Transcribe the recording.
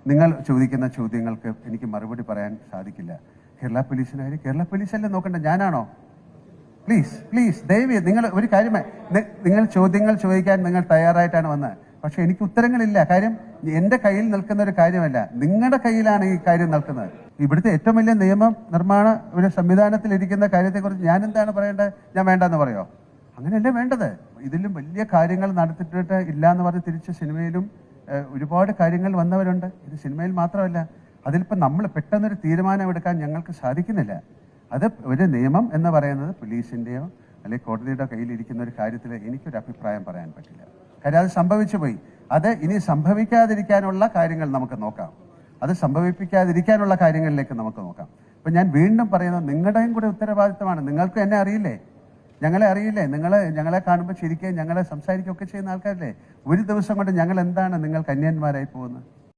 നിങ്ങൾ ചോദിക്കുന്ന ചോദ്യങ്ങൾക്ക് എനിക്ക് മറുപടി പറയാൻ സാധിക്കില്ല. കേരള പോലീസിനായാലും കേരള പോലീസല്ലേ നോക്കണ്ട, ഞാനാണോ? പ്ലീസ് ദയവ് നിങ്ങൾ ഒരു കാര്യമായി നിങ്ങൾ ചോദ്യങ്ങൾ ചോദിക്കാൻ നിങ്ങൾ തയ്യാറായിട്ടാണ് വന്നത്. പക്ഷെ എനിക്ക് ഉത്തരങ്ങളില്ല. കാര്യം എൻ്റെ കയ്യിൽ നിൽക്കുന്ന ഒരു കാര്യമല്ല, നിങ്ങളുടെ കയ്യിലാണ് ഈ കാര്യം നിൽക്കുന്നത്. ഇവിടുത്തെ ഏറ്റവും വലിയ നിയമ നിർമ്മാണ ഒരു സംവിധാനത്തിൽ ഇരിക്കുന്ന കാര്യത്തെക്കുറിച്ച് ഞാൻ എന്താണ് പറയേണ്ടത്? ഞാൻ വേണ്ടെന്ന് പറയോ? അങ്ങനെയല്ലേ വേണ്ടത്. ഇതിലും വലിയ കാര്യങ്ങൾ നടത്തിയിട്ട് ഇല്ല എന്ന് പറഞ്ഞ് തിരിച്ച് സിനിമയിലും ഒരുപാട് കാര്യങ്ങൾ വന്നവരുണ്ട്. ഇത് സിനിമയിൽ മാത്രമല്ല. അതിലിപ്പോൾ നമ്മൾ പെട്ടെന്നൊരു തീരുമാനമെടുക്കാൻ ഞങ്ങൾക്ക് സാധിക്കുന്നില്ല. അത് ഒരു നിയമം എന്ന് പറയുന്നത് പോലീസിൻ്റെയോ അല്ലെങ്കിൽ കോടതിയുടെ കയ്യിലിരിക്കുന്ന ഒരു കാര്യത്തിൽ എനിക്കൊരു അഭിപ്രായം പറയാൻ പറ്റില്ല. കാര്യം അത് സംഭവിച്ചു പോയി. അത് ഇനി സംഭവിക്കാതിരിക്കാനുള്ള കാര്യങ്ങൾ നമുക്ക് നോക്കാം. അത് സംഭവിപ്പിക്കാതിരിക്കാനുള്ള കാര്യങ്ങളിലേക്ക് നമുക്ക് നോക്കാം. അപ്പം ഞാൻ വീണ്ടും പറയുന്നത്, നിങ്ങളുടെയും കൂടെ ഉത്തരവാദിത്തമാണ്. നിങ്ങൾക്ക് എന്നെ അറിയില്ലേ, ഞങ്ങളെ അറിയില്ലേ? ഞങ്ങളെ കാണുമ്പോൾ ശരിക്കും ഞങ്ങളെ സംസാരിക്കുകയൊക്കെ ചെയ്യുന്ന ആൾക്കാരല്ലേ? ഒരു ദിവസം കൊണ്ട് ഞങ്ങൾ എന്താണ് നിങ്ങൾക്ക് അന്യന്മാരായി പോകുന്നത്?